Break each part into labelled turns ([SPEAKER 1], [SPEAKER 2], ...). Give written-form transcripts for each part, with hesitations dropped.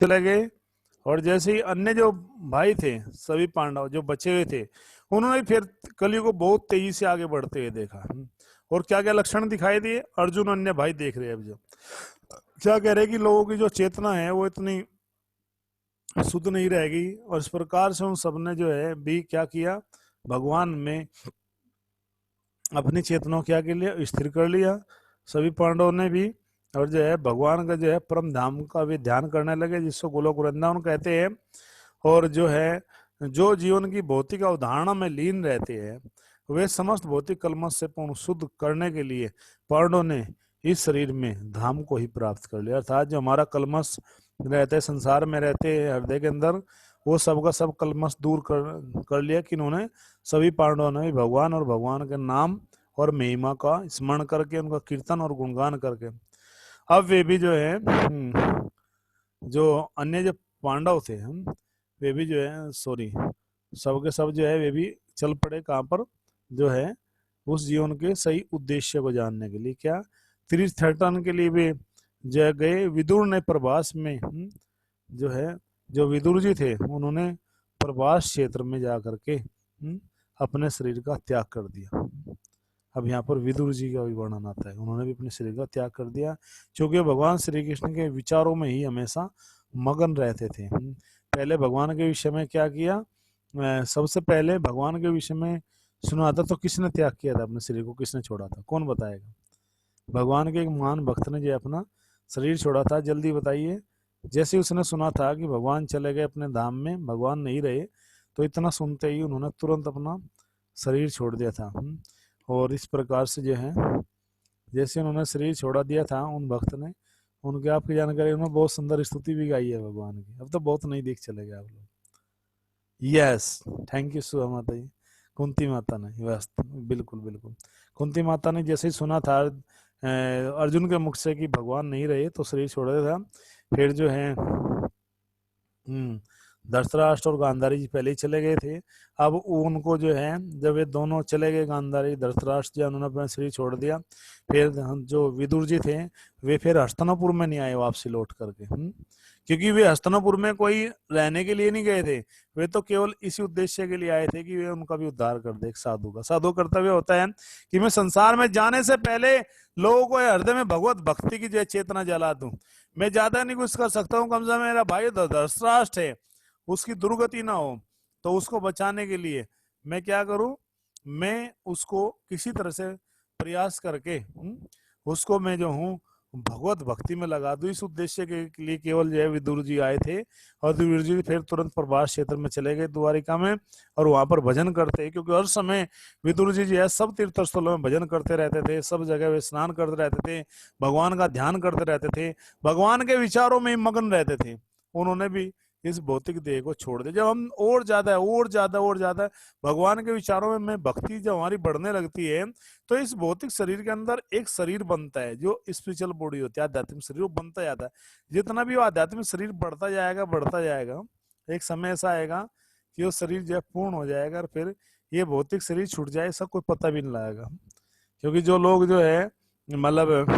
[SPEAKER 1] चले गए। और जैसे ही अन्य जो भाई थे, सभी पांडव जो बचे हुए थे, उन्होंने फिर कलयुग को बहुत तेजी से आगे बढ़ते हुए देखा। और क्या क्या लक्षण दिखाई दिए, अर्जुन अन्य भाई देख रहे हैं। अब जो क्या कह रहे हैं कि लोगों की जो चेतना है वो इतनी शुद्ध नहीं रहेगी, और इस प्रकार से उन सबने जो है भी क्या किया, भगवान में अपनी चेतना को क्या के लिए स्थिर कर लिया, सभी पांडवों ने भी। और जो है भगवान का जो है परम धाम का भी ध्यान करने लगे, जिसको गोलोक वृंदावन कहते हैं। और जो है जो जीवन की भौतिक अवधारणा में लीन रहते हैं, वे समस्त भौतिक कलमश से पूर्ण शुद्ध करने के लिए पांडवों ने इस शरीर में धाम को ही प्राप्त कर लिया। अर्थात जो हमारा कलमश रहते संसार में रहते हैं हृदय के अंदर, वो सबका सब कलमश दूर कर लिया कि इन्होंने सभी पांडवों ने भी भगवान और भगवान के नाम और महिमा का स्मरण करके, उनका कीर्तन और गुणगान करके, अब वे भी जो है जो अन्य जो पांडव थे, वे भी जो है सॉरी सब के सब जो है वे भी चल पड़े कहाँ पर, जो है उस जीवन के सही उद्देश्य को जानने के लिए। क्या तीर्थयाटन के लिए भी जो गए। विदुर ने प्रभास में जो है जो विदुर जी थे, उन्होंने प्रभास क्षेत्र में जा करके अपने शरीर का त्याग कर दिया। अब यहाँ पर विदुर जी का भी वर्णन आता है, उन्होंने भी अपने शरीर का त्याग कर दिया, क्योंकि भगवान श्री कृष्ण के विचारों में ही हमेशा मगन रहते थे। पहले भगवान के विषय में क्या किया, सबसे पहले भगवान के विषय में सुना था तो किसने त्याग किया था अपने शरीर को, किसने छोड़ा था, कौन बताएगा। भगवान के एक महान भक्त ने जो अपना शरीर छोड़ा था, जल्दी बताइए। जैसे उसने सुना था कि भगवान चले गए अपने धाम में, भगवान नहीं रहे, तो इतना सुनते ही उन्होंने तुरंत अपना शरीर छोड़ दिया था। और इस प्रकार से जो है जैसे उन्होंने शरीर छोड़ा दिया था उन भक्त ने, उनके आपकी जानकारी उन्होंने बहुत सुंदर स्तुति भी गाई है भगवान की। अब तो बहुत नहीं देख चले गए आप लोग। यस, थैंक यू सुहा माता जी। कुंती माता ने, बस बिल्कुल बिल्कुल। कुंती माता ने जैसे ही सुना था अर्जुन के मुख से कि भगवान नहीं रहे, तो शरीर छोड़ दिया था। फिर जो है धृतराष्ट्र और गांधारी जी पहले ही चले गए थे। अब उनको जो है जब ये दोनों चले गए, गांधारी धृतराष्ट्र जी, उन्होंने अपना शरीर छोड़ दिया। फिर जो विदुर जी थे, वे फिर हस्तिनापुर में नहीं आए वापसी लौट करके। क्योंकि वे हस्तिनापुर में कोई रहने के लिए नहीं गए थे, वे तो केवल इसी उद्देश्य के लिए आए थे कि वे उनका भी उद्धार कर दे। एक साधु का साधु कर्तव्य होता है कि मैं संसार में जाने से पहले लोगों को हृदय में भगवत भक्ति की जो चेतना जला दूं। मैं ज्यादा नहीं कुछ कर सकता हूँ, कम से कम मेरा भाई धृतराष्ट्र है, उसकी दुर्गति ना हो, तो उसको बचाने के लिए मैं क्या करूं, मैं उसको किसी तरह से प्रयास करके उसको मैं जो हूँ भगवत भक्ति में लगा दूं। इस उद्देश्य के लिए केवल जो है विदुर जी आए थे। और विदुर जी फिर तुरंत प्रभास क्षेत्र में चले गए द्वारिका में, और वहां पर भजन करते, क्योंकि हर समय विदुर जी जो है सब तीर्थ स्थलों में भजन करते रहते थे, सब जगह वे स्नान करते रहते थे, भगवान का ध्यान करते रहते थे, भगवान के विचारों में मगन रहते थे। उन्होंने भी इस भौतिक देह को छोड़ दे। जब हम और ज्यादा भगवान के विचारों में भक्ति जब हमारी बढ़ने लगती है, तो इस भौतिक शरीर के अंदर एक शरीर बनता है जो स्पिरिचुअल बॉडी होती है, आध्यात्मिक शरीर, वो बनता जाता है। जितना भी वो आध्यात्मिक शरीर बढ़ता जाएगा, एक समय ऐसा आएगा कि वो शरीर जो है पूर्ण हो जाएगा, और फिर ये भौतिक शरीर छूट जाए, सब कोई पता भी नहीं लगेगा। क्योंकि जो लोग जो है मतलब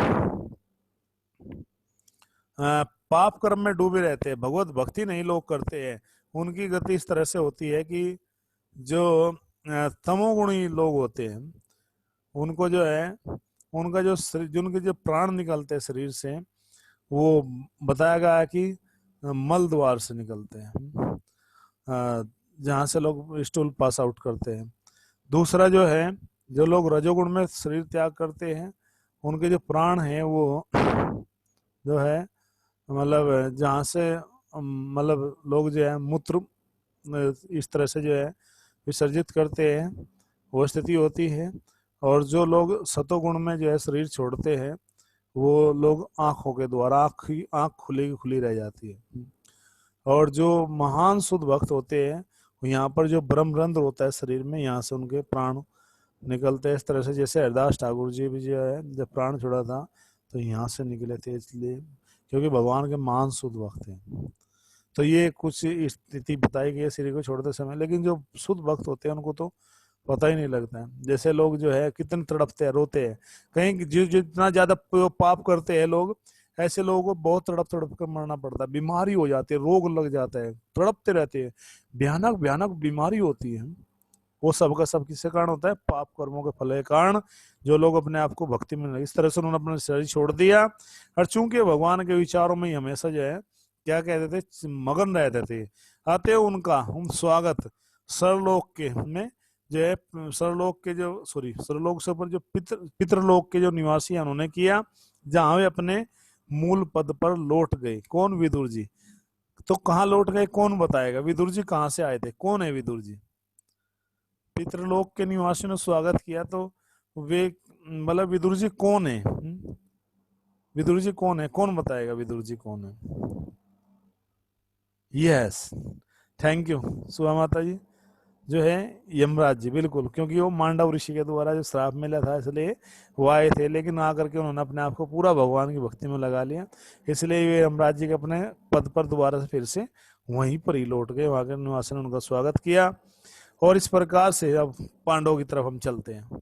[SPEAKER 1] पाप कर्म में डूबे रहते हैं, भगवत भक्ति नहीं लोग करते हैं, उनकी गति इस तरह से होती है कि जो तमोगुणी लोग होते हैं, उनको जो है उनका जो जिनके जो प्राण निकलते हैं शरीर से, वो बताया गया है कि मल द्वार से निकलते हैं, जहाँ से लोग स्टूल पास आउट करते हैं। दूसरा जो है, जो लोग रजोगुण में शरीर त्याग करते हैं, उनके जो प्राण हैं वो जो है मतलब जहाँ से मतलब लोग जो है मूत्र इस तरह से जो है विसर्जित करते हैं, वो स्थिति होती है। और जो लोग सतोगुण में जो है शरीर छोड़ते हैं, वो लोग आंखों के द्वारा आंख खुली रह जाती है। और जो महान शुद्ध भक्त होते हैं, यहाँ पर जो ब्रह्मरंध्र होता है शरीर में, यहाँ से उनके प्राण निकलते हैं। इस तरह से जैसे हरदास ठाकुर जी भी जो है जब प्राण छोड़ा था तो यहाँ से निकले थे, इसलिए क्योंकि भगवान के महान शुद्ध भक्त हैं। तो ये कुछ स्थिति बताई गई है शरीर को छोड़ते समय, लेकिन जो शुद्ध भक्त होते हैं उनको तो पता ही नहीं लगता है। जैसे लोग जो है कितने तड़पते हैं, रोते हैं, कहीं जितना ज्यादा पाप करते हैं लोग, ऐसे लोगों को बहुत तड़प तड़प कर मरना पड़ता है, बीमारी हो जाती है, रोग लग जाता है, तड़पते रहते हैं, भयानक भयानक बीमारी होती है। वो सब का सब किसके कारण होता है? पाप कर्मों के फल के कारण। जो लोग अपने आप को भक्ति में इस तरह से उन्होंने अपना शरीर छोड़ दिया, और चूंकि भगवान के विचारों में ही हमेशा जो है क्या कहते थे, मगन रहते थे, अतः उनका हम स्वागत सरलोक के में जो है, सरलोक के जो सरलोक से ऊपर जो पितृलोक के जो निवासी हैं उन्होंने किया, जहां वे अपने मूल पद पर लौट गए। कौन? विदुर जी। तो कहाँ लौट गए, कौन बताएगा? विदुर जी कहाँ से आए थे? कौन है विदुर जी? पितृलोक के निवासियों ने स्वागत किया, तो वे मतलब विदुर जी कौन है? विदुर जी कौन है? कौन बताएगा विदुर जी कौन है? यस, थैंक यू सुधा माता जी। जो है यमराज जी, बिल्कुल, क्योंकि वो मांडव ऋषि के द्वारा जो श्राप मिला था इसलिए वो आए थे, लेकिन आकर के उन्होंने अपने आप को पूरा भगवान की भक्ति में लगा लिया, इसलिए ये यमराज जी के अपने पद पर दोबारा से फिर से वहीं पर ही लौट गए। वहां के निवासियों ने उनका स्वागत किया, और इस प्रकार से अब पांडवों की तरफ हम चलते हैं।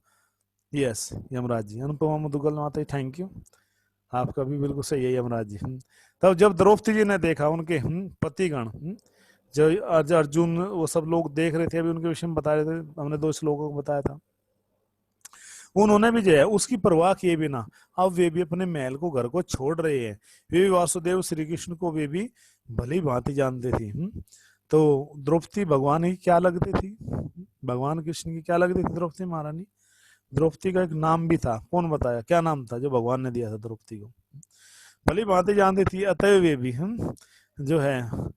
[SPEAKER 1] यस यमराज जी, अनुपमा मुदुगल माता जी, थैंक यू, आपका भी बिल्कुल सही है यमराज जी। तब जब द्रौपदी जी ने देखा उनके पतिगण, जो अर्जुन वो सब लोग देख रहे थे, अभी उनके विषय में बता रहे थे, हमने 2 श्लोकों को बताया था, उन्होंने भी जो है उसकी परवाह किए बिना अब वे भी अपने महल को, घर को छोड़ रहे हैं। वे भी वासुदेव श्री कृष्ण को वे भी भली भांति जानते थे। तो द्रौपदी भगवान की क्या लगती थी? भगवान कृष्ण की क्या लगती थी द्रौपदी महारानी? द्रौपदी का एक नाम भी था, कौन बताया क्या नाम था जो भगवान ने दिया था द्रौपदी को? भली भांति जानती थी, अतः वे भी जो है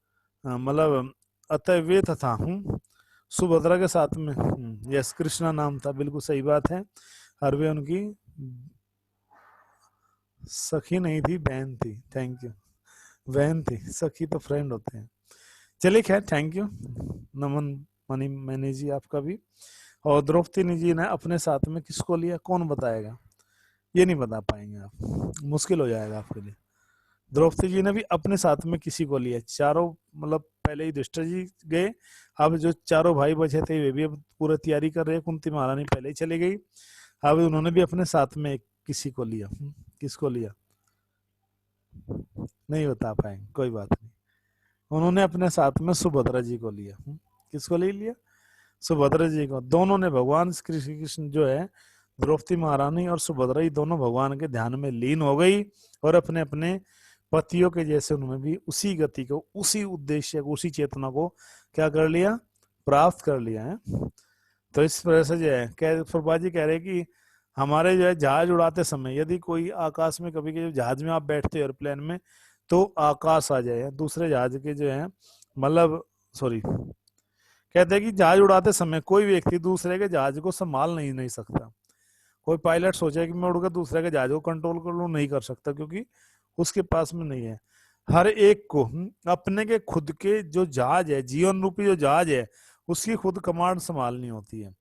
[SPEAKER 1] मतलब अतः वे तथा सुभद्रा के साथ में यस कृष्णा नाम था, बिल्कुल सही बात है, और वे उनकी सखी नहीं थी, बहन थी। थैंक यू, बहन थी, सखी तो फ्रेंड होते हैं। चलिए खैर, थैंक यू नमन मनी मैने जी आपका भी। और द्रौपदी जी ने अपने साथ में किसको लिया, कौन बताएगा? ये नहीं बता पाएंगे आप, मुश्किल हो जाएगा आपके लिए। द्रौपदी जी ने भी अपने साथ में किसी को लिया, चारों, मतलब पहले ही युधिष्ठिर जी गए, अब जो चारों भाई बचे थे वे भी अब पूरा तैयारी कर रहे हैं, कुंती महारानी पहले ही चली गई, अब उन्होंने भी अपने साथ में किसी को लिया। किसको लिया? नहीं बता पाएंगे, कोई बात नहीं। उन्होंने अपने साथ में सुभद्रा जी को लिया। किसको ले लिया? सुभद्रा जी को। दोनों ने भगवान श्री कृष्ण जो है, द्रौपदी महारानी और सुभद्रा जी दोनों भगवान के ध्यान में लीन हो गई, और अपने अपने पतियों के जैसे उन्होंने भी उसी गति को, उसी उद्देश्य को, उसी चेतना को क्या कर लिया? प्राप्त कर लिया है। तो इस तरह से जो है फुरबाजी कह रहे कि हमारे जो है जहाज उड़ाते समय यदि कोई आकाश में, कभी के जहाज में आप बैठते हो एयरप्लेन में, तो आकाश आ जाए दूसरे जहाज के जो है, मतलब सॉरी, कहते हैं कि जहाज उड़ाते समय कोई व्यक्ति दूसरे के जहाज को संभाल नहीं सकता। कोई पायलट सोचे कि मैं उड़कर दूसरे के जहाज को कंट्रोल कर लूं, नहीं कर सकता, क्योंकि उसके पास में नहीं है। हर एक को अपने के खुद के जो जहाज है, जीवन रूपी जो जहाज है, उसकी खुद कमांड संभालनी होती है।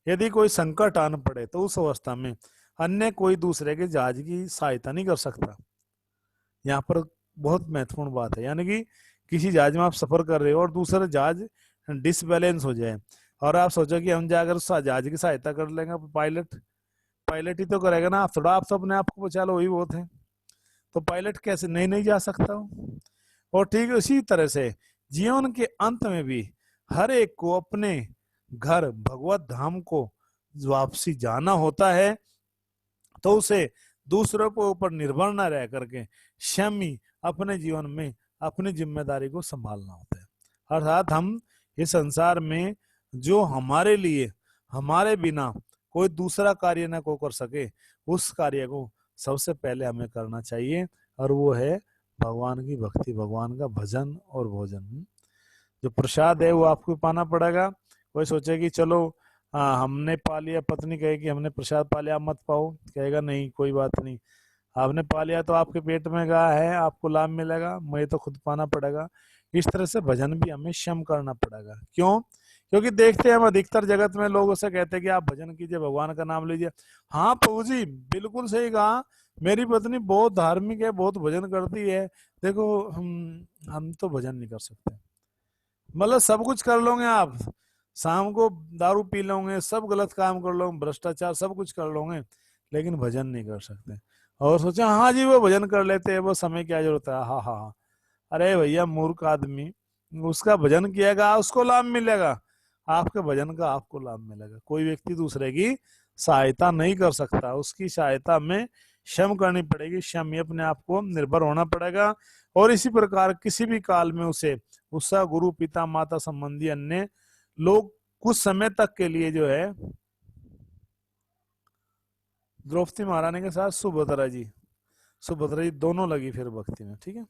[SPEAKER 1] यदि कोई संकट आन पड़े तो उस अवस्था में अन्य कोई दूसरे के जहाज की सहायता नहीं कर सकता। यहाँ पर बहुत महत्वपूर्ण बात है, यानी कि किसी जहाज में आप सफर कर रहे हो और दूसरा जहाज डिसबैलेंस हो जाए, और आप सोचो कि हम जाकर उस जहाज की सहायता कर लेंगे, पायलट ही तो करेगा ना, आप थोड़ा, आप तो अपने आप को बचा लो, वही बहुत है। तो पायलट कैसे नहीं जा सकता हूँ। और ठीक उसी तरह से जीवन के अंत में भी हर एक को अपने घर भगवत धाम को वापसी जाना होता है, तो उसे दूसरों के ऊपर निर्भर न रह करके स्वयं ही अपने जीवन में अपनी जिम्मेदारी को संभालना होता है। अर्थात हम इस संसार में जो हमारे लिए, हमारे बिना कोई दूसरा कार्य न को कर सके, उस कार्य को सबसे पहले हमें करना चाहिए, और वो है भगवान की भक्ति, भगवान का भजन और भोजन। जो प्रसाद है वो आपको पाना पड़ेगा। कोई सोचे कि चलो हमने पा लिया, पत्नी कहे कि हमने प्रसाद पा लिया, मत पाओ, कहेगा नहीं कोई बात नहीं, आपने पा लिया तो आपके पेट में गया है, आपको लाभ मिलेगा, मुझे तो खुद पाना पड़ेगा। इस तरह से भजन भी हमें स्वयं करना पड़ेगा। क्यों? क्योंकि देखते हैं हम अधिकतर जगत में लोग उसे कहते हैं कि आप भजन कीजिए, भगवान का नाम लीजिए। हाँ प्रभु जी, बिल्कुल सही कहा, मेरी पत्नी बहुत धार्मिक है, बहुत भजन करती है, देखो हम तो भजन नहीं कर सकते। मतलब सब कुछ कर लोगे आप, शाम को दारू पी लोगे, सब गलत काम कर लोगे, भ्रष्टाचार सब कुछ कर लोगे, लेकिन भजन नहीं कर सकते। और सोचा हाँ जी वो भजन कर लेते हैं, वो समय क्या जरूरत है। हाँ हाँ हाँ। अरे भैया मूर्ख आदमी, उसका भजन किएगा उसको लाभ मिलेगा, आपके भजन का आपको लाभ मिलेगा। कोई व्यक्ति दूसरे की सहायता नहीं कर सकता, उसकी सहायता में श्रम करनी पड़ेगी, श्रम ही अपने आप को निर्भर होना पड़ेगा। और इसी प्रकार किसी भी काल में उसे उसका गुरु पिता माता संबंधी अन्य लोग कुछ समय तक के लिए जो है, द्रौपदी महारानी के साथ सुभद्रा जी दोनों लगी फिर भक्ति में, ठीक है।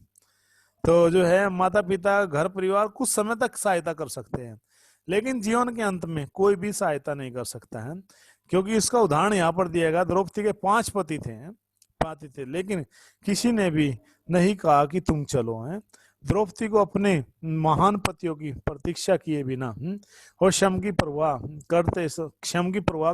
[SPEAKER 1] तो जो है माता पिता घर परिवार कुछ समय तक सहायता कर सकते हैं, लेकिन जीवन के अंत में कोई भी सहायता नहीं कर सकता है। क्योंकि इसका उदाहरण यहाँ पर दिया गया, द्रौपदी के 5 पति थे, लेकिन किसी ने भी नहीं कहा कि तुम चलो है। द्रौपदी को अपने महान पतियों की प्रतीक्षा किए बिना और श्रम की परवाह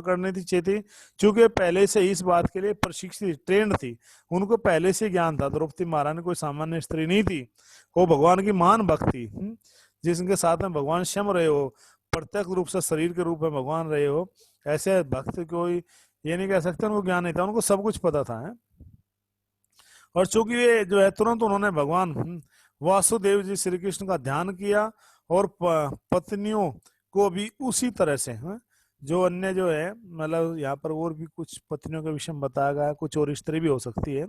[SPEAKER 1] करने थी चाहिए, चूंकि पहले से इस बात के लिए प्रशिक्षित ट्रेंड थी, उनको पहले से ज्ञान था। द्रौपदी महारानी कोई सामान्य स्त्री नहीं थी, वो भगवान की महान भक्त थी, जिसके साथ में भगवान श्याम रहे हो, प्रत्यक्ष रूप से शरीर के रूप में भगवान रहे हो। ऐसे भक्त कोई ये नहीं कह सकते उनको ज्ञान नहीं था, उनको सब कुछ पता था है? और चूंकि ये जो है तुरंत उन्होंने भगवान वासुदेव जी श्री कृष्ण का ध्यान किया, और पत्नियों को भी उसी तरह से जो अन्य जो है, मतलब यहाँ पर और भी कुछ पत्नियों के विषय में बताया गया है, कुछ और स्त्री भी हो सकती है,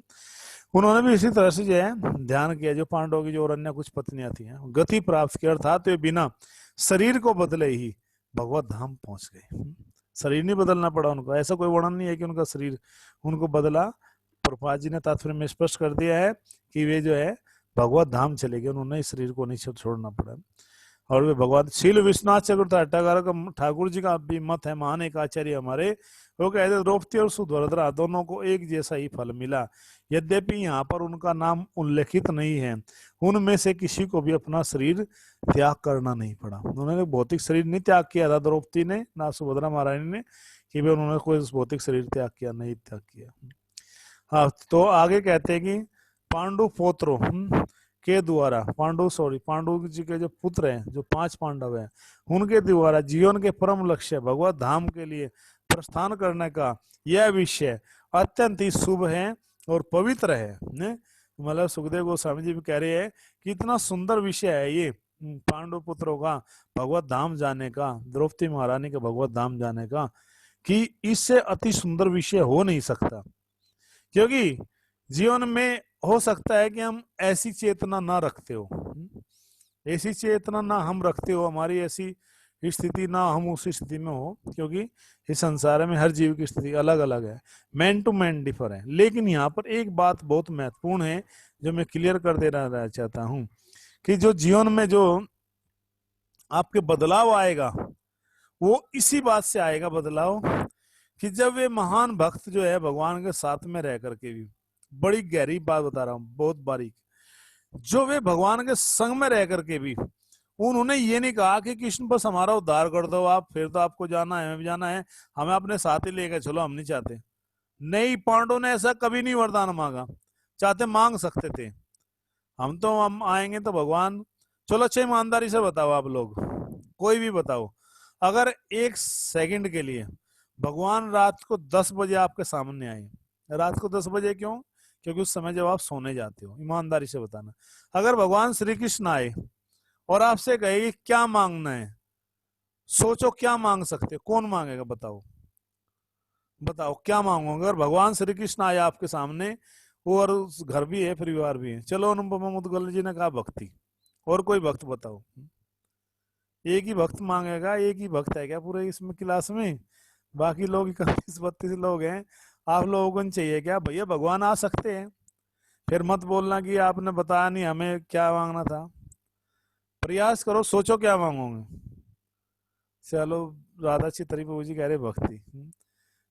[SPEAKER 1] उन्होंने भी इसी तरह से जो है ध्यान किया, जो पांडवों की जो और अन्य कुछ पत्नियां थी, गति प्राप्त किया, अर्थात ये बिना शरीर को बदले ही भगवत धाम पहुंच गए। शरीर नहीं बदलना पड़ा उनको, ऐसा कोई वर्णन नहीं है कि उनका शरीर उनको बदला। प्रभुपाद जी ने तात्पर्य में स्पष्ट कर दिया है कि वे जो है भगवत धाम चले गए, उन्होंने इस शरीर को नहीं छोड़ना पड़ा। और वे भगवान शील विश्वनाथ चक्रवर्ती ठाकुर जी का भी मत है, महान एक आचार्य हमारे, वो कहते द्रौपदी और सुभद्रा दोनों को एक जैसा ही फल मिला। यद्यपि यहाँ पर उनका नाम उल्लेखित नहीं है, उनमें से किसी को भी अपना शरीर त्याग करना नहीं पड़ा। उन्होंने भौतिक शरीर नहीं त्याग किया था द्रौपदी ने, ना सुभद्रा महारानी ने, कि भी उन्होंने कोई भौतिक शरीर त्याग किया, नहीं त्याग किया। हाँ, तो आगे कहते हैं कि पांडु पोत्रों के द्वारा पांडु जी के जो पुत्र हैं, जो 5 पांडव हैं, उनके द्वारा जीवन के परम लक्ष्य भगवत धाम के लिए प्रस्थान करने का यह विषय अत्यंत ही शुभ है और पवित्र है। मतलब सुखदेव गोस्वामी जी भी कह रहे हैं कि इतना सुंदर विषय है ये पांडु पुत्रों का भगवत धाम जाने का, द्रौपदी महारानी के भगवत धाम जाने का, कि इससे अति सुंदर विषय हो नहीं सकता। क्योंकि जीवन में हो सकता है कि हम ऐसी चेतना ना रखते हो, ऐसी चेतना ना हम रखते हो, हमारी ऐसी स्थिति ना हम उस स्थिति में हो, क्योंकि इस संसार में हर जीव की स्थिति अलग अलग है, मैन टू मैन डिफर है। लेकिन यहाँ पर एक बात बहुत महत्वपूर्ण है जो मैं क्लियर कर देना चाहता हूँ, कि जो जीवन में जो आपके बदलाव आएगा वो इसी बात से आएगा बदलाव, कि जब वे महान भक्त जो है भगवान के साथ में रह करके भी, बड़ी गहरी बात बता रहा हूं, बहुत बारीक, जो वे भगवान के संग में रह करके भी उन्होंने ये नहीं कहा कि कृष्ण बस हमारा उद्धार कर दो आप, फिर तो आपको जाना है, हमें भी जाना है, हमें अपने साथ ही लेकर चलो, हम नहीं चाहते। नहीं, पांडवों ने ऐसा कभी नहीं वरदान मांगा, चाहते मांग सकते थे, हम आएंगे तो भगवान, चलो अच्छा ईमानदारी से बताओ आप लोग, कोई भी बताओ, अगर 1 सेकंड के लिए भगवान रात को 10 बजे आपके सामने आए, रात को 10 बजे क्यों? क्योंकि उस समय जब आप सोने जाते हो, ईमानदारी से बताना, अगर भगवान श्री कृष्ण आए और आपसे कहे कि क्या मांगना है, सोचो क्या मांग सकते, कौन मांगेगा? बताओ बताओ क्या मांगो? अगर भगवान श्री कृष्ण आए आपके सामने, और घर भी है परिवार भी है, चलो अनुपमा मुदगल जी ने कहा भक्ति, और कोई भक्त बताओ, एक ही भक्त मांगेगा, एक ही भक्त है क्या पूरे इसमें क्लास में? बाकी लोग 31-32 लोग हैं, आप लोगों को चाहिए क्या? भैया भगवान आ सकते हैं, फिर मत बोलना कि आपने बताया नहीं हमें क्या मांगना था। प्रयास करो, सोचो क्या मांगोगे। चलो, राधा चित्री प्रभु जी कह रहे भक्ति,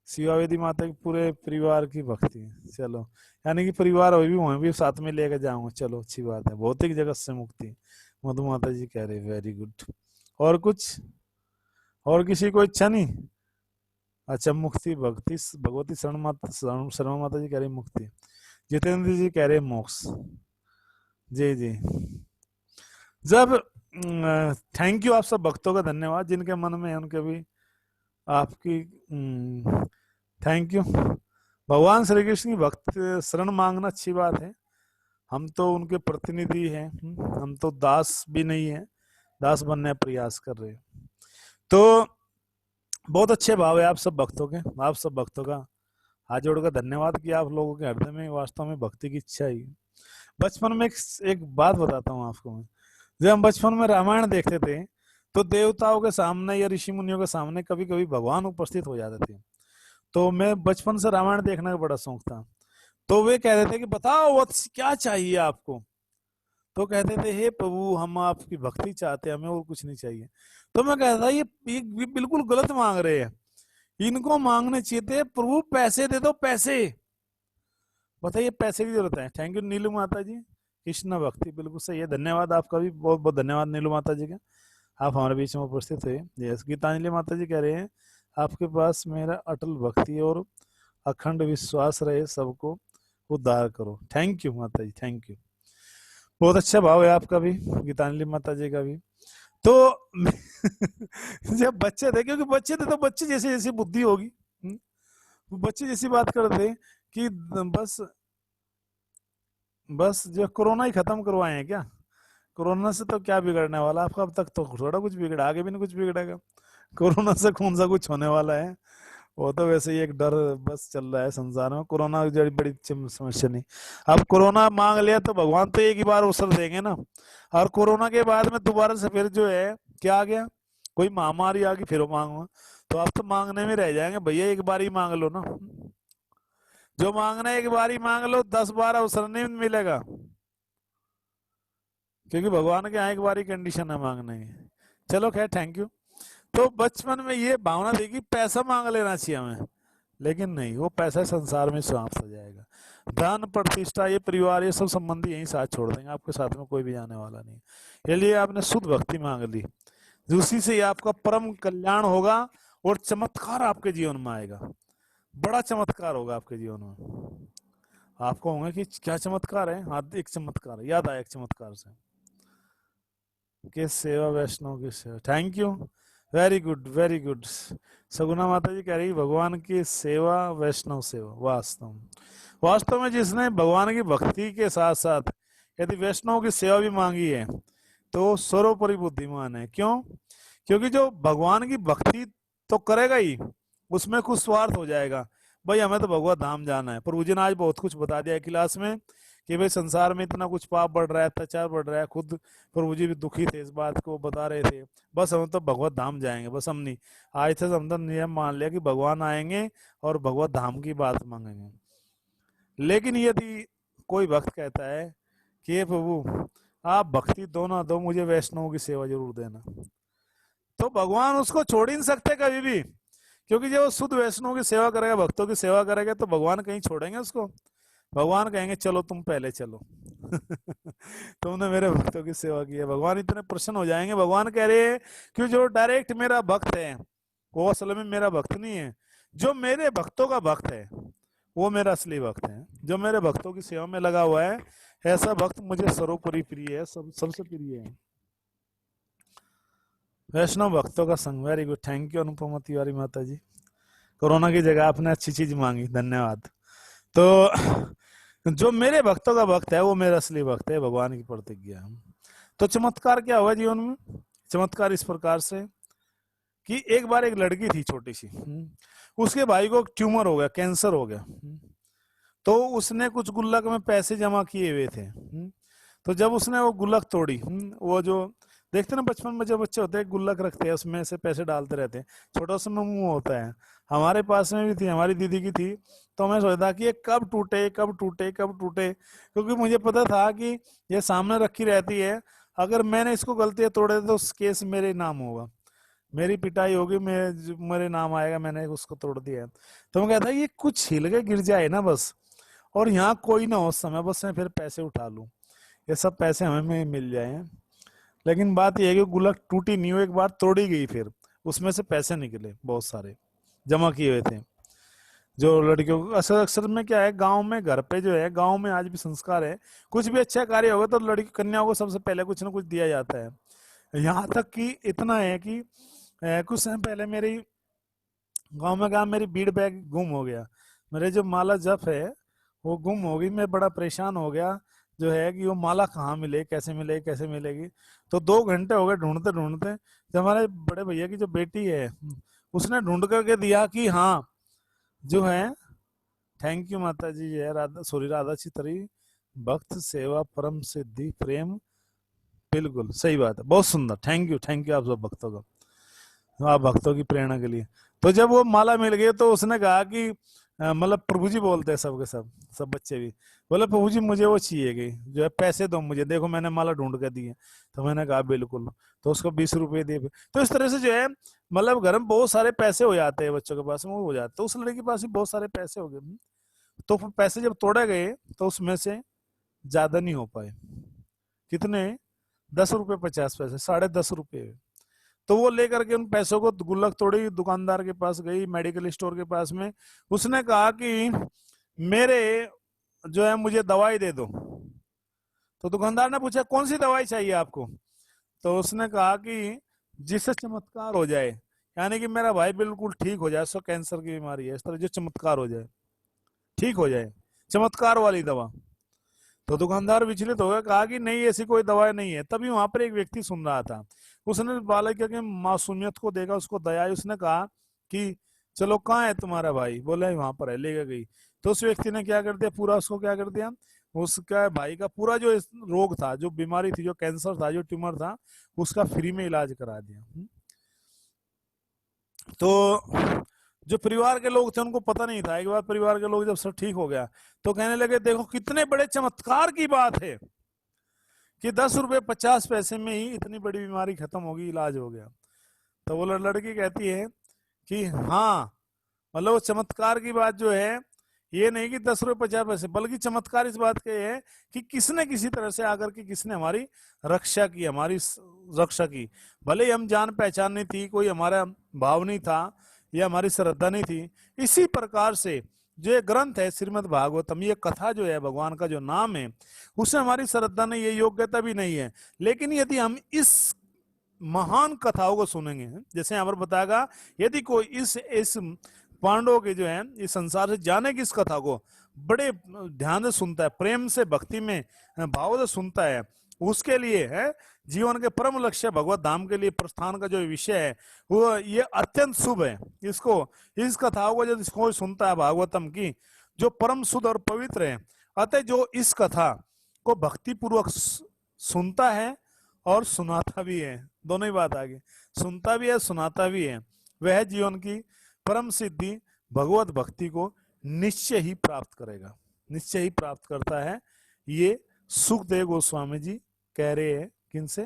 [SPEAKER 1] शिवावेदी माता की पूरे परिवार की भक्ति, चलो, यानी कि परिवार अभी भी साथ में लेकर जाऊंगा, चलो अच्छी बात है, भौतिक जगत से मुक्ति, मधु माता जी कह रहे वेरी गुड। और कुछ, और किसी को इच्छा नहीं? अच्छा, मुक्ति भक्ति भगवती शरण माता जी कह रही मुक्ति, जितेंद्र जी कह रहे मोक्ष, जी जी। जब थैंक यू, आप सब भक्तों का धन्यवाद, जिनके मन में है उनके भी आपकी थैंक यू। भगवान श्री कृष्ण की भक्त शरण मांगना अच्छी बात है। हम तो उनके प्रतिनिधि हैं, हम तो दास भी नहीं है, दास बनने का प्रयास कर रहे हैं। तो बहुत अच्छे भाव है आप सब भक्तों के, आप सब भक्तों का हाथ जोड़कर धन्यवाद कि आप लोगों के हृदय में वास्तव में भक्ति की इच्छा ही। बचपन में एक बात बताता हूँ आपको मैं। जब हम बचपन में रामायण देखते थे तो देवताओं के सामने या ऋषि मुनियों के सामने कभी कभी भगवान उपस्थित हो जाते थे। तो मैं बचपन से रामायण देखने का बड़ा शौक था। तो वे कहते थे कि बताओ वत्स क्या चाहिए आपको। तो कहते थे हे प्रभु हम आपकी भक्ति चाहते हैं, हमें और कुछ नहीं चाहिए। तो मैं कहता था ये बिल्कुल गलत मांग रहे हैं, इनको मांगने चाहिए थे प्रभु पैसे दे दो पैसे। बताइए पैसे की जरूरत है। थैंक यू नीलू माता जी, कृष्ण भक्ति बिल्कुल सही है। धन्यवाद आपका भी, बहुत बहुत धन्यवाद नीलू माता जी का, आप हमारे बीच में उपस्थित हुए। यस, गीतांजलि माता जी कह रहे हैं आपके पास मेरा अटल भक्ति और अखंड विश्वास रहे, सबको उद्धार करो। थैंक यू माता जी, थैंक यू। बहुत अच्छा भाव है आपका भी, गीतांजलि माता जी का भी। तो जब बच्चे थे, क्योंकि बच्चे थे तो बच्चे जैसे जैसी बुद्धि होगी, बच्चे जैसी बात करते कि बस बस जो कोरोना ही खत्म करवाए हैं क्या, कोरोना से तो क्या बिगड़ने वाला आपका, अब तक तो थोड़ा कुछ बिगड़ा, आगे भी नहीं कुछ बिगड़ेगा। कोरोना से कौन सा कुछ होने वाला है, वो तो वैसे ही एक डर बस चल रहा है संसार में। कोरोना जड़ी बड़ी समस्या नहीं। अब कोरोना मांग लिया तो भगवान तो एक ही बार अवसर देंगे ना। और कोरोना के बाद में दोबारा से फिर जो है क्या आ गया, कोई महामारी आ गई फिर वो मांगो, तो आप तो मांगने में रह जाएंगे भैया, एक बार ही मांग लो ना। जो मांगना है एक बार ही मांग लो, 10 बार अवसर नहीं मिलेगा, क्योंकि भगवान के यहाँ एक बार ही कंडीशन है मांगने की। चलो खैर, थैंक यू। तो बचपन में ये भावना थी कि पैसा मांग लेना चाहिए हमें, लेकिन नहीं, वो पैसा संसार में समाप्त हो जाएगा। धन प्रतिष्ठा ये परिवार ये सब संबंधी यहीं साथ छोड़ देंगे, आपके साथ में कोई भी जाने वाला नहीं। इसलिए आपने शुद्ध भक्ति मांग ली, उसी से आपका परम कल्याण होगा और चमत्कार आपके जीवन में आएगा, बड़ा चमत्कार होगा आपके जीवन में। आपको होंगे कि क्या चमत्कार है। हाँ, एक चमत्कार याद आया, एक चमत्कार से कि सेवा वैष्णव की सेवा। Thank you, very good very good. Saguna Mata ji कह रही भगवान की सेवा वैष्णव सेवा। वास्तव वास्तव में जिसने भगवान की भक्ति के साथ साथ यदि वैष्णव की सेवा भी मांगी है तो सर्वोपरि बुद्धिमान है। क्यों? क्योंकि जो भगवान की भक्ति तो करेगा ही, उसमें कुछ स्वार्थ हो जाएगा। भाई हमें तो भगवत धाम जाना है। प्रभु जी ने आज बहुत कुछ बता दिया है क्लास में कि भाई संसार में इतना कुछ पाप बढ़ रहा है, अत्याचार बढ़ रहा है। खुद प्रभु जी भी दुखी थे, इस बात को बता रहे थे। बस हम तो भगवत धाम जाएंगे, बस हम नहीं। आज से हम तो नियम मान लिया कि भगवान आएंगे और भगवत धाम की बात मांगेंगे। लेकिन यदि कोई भक्त कहता है कि हे प्रभु आप भक्ति दो ना दो, मुझे वैष्णव की सेवा जरूर देना, तो भगवान उसको छोड़ ही नहीं सकते कभी भी। क्योंकि जब वो शुद्ध वैष्णव की सेवा करेगा, भक्तों की सेवा करेगा, तो भगवान कहीं छोड़ेंगे उसको? भगवान कहेंगे चलो तुम पहले चलो तुमने मेरे भक्तों की सेवा की है। भगवान इतने प्रसन्न हो जाएंगे। भगवान कह रहे हैं कि जो डायरेक्ट मेरा भक्त है वो असल में मेरा भक्त नहीं है, जो मेरे भक्तों का भक्त है वो मेरा असली भक्त है। जो मेरे भक्तों की सेवा में लगा हुआ है, ऐसा भक्त मुझे सर्वोपरि प्रिय है, सबसे प्रिय है। वैष्णव भक्तों का संग। Very good, thank you Anupama Tiwari माता जी। कोरोना की जगह आपने अच्छी चीज मांगी, धन्यवाद। तो जो मेरे भक्तों का भक्त है वो मेरा असली भक्त है, भगवान की प्रतिज्ञा। तो चमत्कार क्या हुआ जीवन में? चमत्कार इस प्रकार से कि एक बार एक लड़की थी छोटी सी, उसके भाई को ट्यूमर हो गया, कैंसर हो गया। तो उसने कुछ गुल्लक में पैसे जमा किए हुए थे। तो जब उसने वो गुल्लक तोड़ी, वो जो देखते ना बचपन में जब बच्चे होते हैं गुल्लक रखते हैं, उसमें से पैसे डालते रहते हैं, छोटा सा मुंह होता है। हमारे पास में भी थी, हमारी दीदी की थी। तो मैं सोचता कि ये कब टूटे कब टूटे कब टूटे, क्योंकि मुझे पता था कि ये सामने रखी रहती है, अगर मैंने इसको गलती तोड़े तो उस केस मेरे नाम होगा, मेरी पिटाई होगी, मेरे नाम आएगा, मैंने उसको तोड़ दिया। तो मैं कहता ये कुछ हिल के गिर जाए ना बस, और यहाँ कोई ना हो उस समय, बस मैं फिर पैसे उठा लूं, ये सब पैसे हमें मिल जाए। लेकिन बात यह है कि गुल्लक टूटी नहीं, एक बार तोड़ी गई, फिर उसमें से पैसे निकले बहुत सारे जमा किए हुए थे। जो लड़कियों को अक्सर अक्सर में क्या है, गांव में घर पे जो है, गांव में आज भी संस्कार है, कुछ भी अच्छा कार्य होगा तो लड़की कन्याओं को सबसे पहले कुछ ना कुछ दिया जाता है। यहाँ तक कि इतना है कि कुछ समय पहले मेरी गांव में कहा मेरी बीड़ बैग गुम हो गया। मेरे जो माला जप है वो गुम हो गई, मैं बड़ा परेशान हो गया जो है कि वो माला कहाँ मिले, कैसे मिले, कैसे मिलेगी। तो 2 घंटे हो गए ढूंढते ढूंढते। जब हमारे बड़े भैया की जो बेटी है उसने ढूंढ करके दिया कि हाँ जो है, थैंक यू माता जी, जय राधा, सॉरी राधा चितरी, भक्त सेवा परम सिद्धि प्रेम, बिल्कुल सही बात है, बहुत सुंदर, थैंक यू आप सब भक्तों का, आप भक्तों की प्रेरणा के लिए। तो जब वो माला मिल गई तो उसने कहा कि मतलब प्रभु जी बोलते हैं सबके सब बच्चे भी बोले प्रभु जी मुझे वो चाहिए गई जो है, पैसे दो मुझे, देखो मैंने माला ढूंढ कर दी है। तो मैंने कहा बिल्कुल। तो उसको 20 रुपए दिए। तो इस तरह से जो है मतलब घर में बहुत सारे पैसे हो जाते हैं बच्चों के पास में, वो हो जाते, तो उस लड़के के पास भी बहुत सारे पैसे हो गए। तो फिर पैसे जब तोड़े गए तो उसमें से ज्यादा नहीं हो पाए। कितने? 10 रुपए 50 पैसे, 10.5 रुपए। तो वो लेकर के उन पैसों को गुल्लक तोड़ी, दुकानदार के पास गई, मेडिकल स्टोर के पास में। उसने कहा कि मेरे जो है मुझे दवाई दे दो। तो दुकानदार ने पूछा कौन सी दवाई चाहिए आपको? तो उसने कहा कि जिससे चमत्कार हो जाए, यानी कि मेरा भाई बिल्कुल ठीक हो जाए, उसको कैंसर की बीमारी है, इस तरह जो चमत्कार हो जाए, ठीक हो जाए, चमत्कार वाली दवा। तो दुकानदार विचलित हो गया, कहा कि नहीं ऐसी कोई दवाई नहीं है। तभी वहां पर एक व्यक्ति सुन रहा था, उसने बालक के मासूमियत को देखा, उसको दया आई, उसने कहा कि चलो कहाँ है तुम्हारा भाई? बोले वहां पर है, लेकर गई। तो उस व्यक्ति ने क्या कर दिया, पूरा उसको क्या कर दिया, उसका भाई का पूरा जो रोग था, जो बीमारी थी, जो कैंसर था, जो ट्यूमर था, उसका फ्री में इलाज करा दिया। तो जो परिवार के लोग थे उनको पता नहीं था। एक बार परिवार के लोग जब सब ठीक हो गया तो कहने लगे देखो कितने बड़े चमत्कार की बात है कि 10 रुपए 50 पैसे में ही इतनी बड़ी बीमारी खत्म होगी, इलाज हो गया। तो वो लड़की कहती है कि हाँ, मतलब वो चमत्कार की बात जो है, ये नहीं कि 10 रुपए 50 पैसे, बल्कि चमत्कार इस बात के है कि किसने किसी तरह से आकर के किसने हमारी रक्षा की, हमारी रक्षा की। भले ही हम जान पहचान नहीं थी, कोई हमारा भाव नहीं था या हमारी श्रद्धा नहीं थी। इसी प्रकार से जो ये ग्रंथ है श्रीमद् भागवतम, ये कथा जो है, भगवान का जो नाम है, उससे हमारी श्रद्धा नहीं है, योग्यता भी नहीं है। लेकिन यदि हम इस महान कथाओं को सुनेंगे, जैसे यहाँ पर बताएगा, यदि कोई इस पांडवों के जो है इस संसार से जाने की इस कथा को बड़े ध्यान से सुनता है, प्रेम से, भक्ति में, भाव से सुनता है, उसके लिए है जीवन के परम लक्ष्य भगवत धाम के लिए प्रस्थान का जो विषय है वो ये अत्यंत शुभ है। इसको, इस कथाओं को यदि कोई सुनता है भागवतम की, जो परम शुद्ध और पवित्र है, अतः जो इस कथा को भक्ति पूर्वक सुनता है और सुनाता भी है, दोनों ही बात आ गई, सुनता भी है सुनाता भी है, वह जीवन की परम सिद्धि भगवत भक्ति को निश्चय ही प्राप्त करेगा, निश्चय ही प्राप्त करता है। ये सुखदेव गोस्वामी जी कह रहे हैं, किनसे?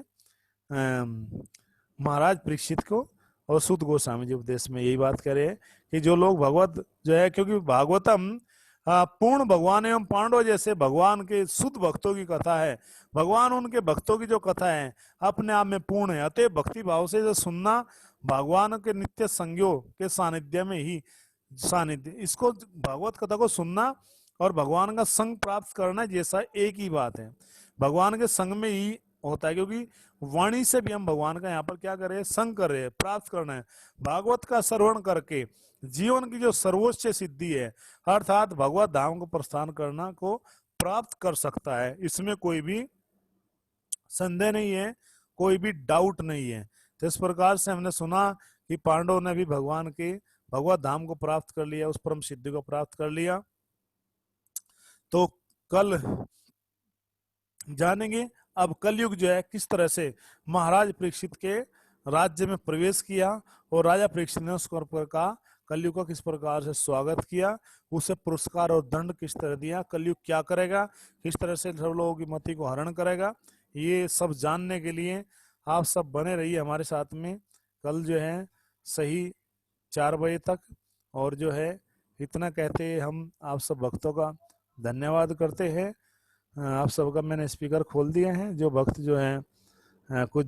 [SPEAKER 1] महाराज परीक्षित को, और सुत गोस्वामी जी उपदेश में यही बात कह रहे हैं कि जो लोग भगवत जो है, क्योंकि भागवतम पूर्ण भगवान एवं पांडव जैसे भगवान के शुद्ध भक्तों की कथा है। भगवान उनके भक्तों की जो कथा है अपने आप में पूर्ण है। अतः भक्ति भाव से जो सुनना, भगवान के नित्य संज्ञों के सानिध्य में ही सानिध्य, इसको भागवत कथा को सुनना और भगवान का संग प्राप्त करना जैसा एक ही बात है। भगवान के संग में ही होता है, क्योंकि वाणी से भी हम भगवान का यहाँ पर क्या कर रहे हैं, संग कर रहे हैं, प्राप्त करना है। भागवत का श्रवण करके जीवन की जो सर्वोच्च सिद्धि है, अर्थात भगवत धाम को प्रस्थान करना को प्राप्त कर सकता है, इसमें कोई भी संदेह नहीं है, कोई भी डाउट नहीं है। तो इस प्रकार से हमने सुना कि पांडवों ने भी भगवान के भगवत धाम को प्राप्त कर लिया, उस परम सिद्धि को प्राप्त कर लिया। तो कल जानेंगे अब कलयुग जो है किस तरह से महाराज परीक्षित के राज्य में प्रवेश किया और राजा परीक्षित ने उस का कलयुग का किस प्रकार से स्वागत किया, उसे पुरस्कार और दंड किस तरह दिया, कलयुग क्या करेगा, किस तरह से सब लोगों की मति को हरण करेगा, ये सब जानने के लिए आप सब बने रहिए हमारे साथ में। कल जो है सही 4 बजे तक, और जो है इतना कहते हम आप सब भक्तों का धन्यवाद करते हैं। आप सबका मैंने स्पीकर खोल दिए हैं, जो भक्त जो है कुछ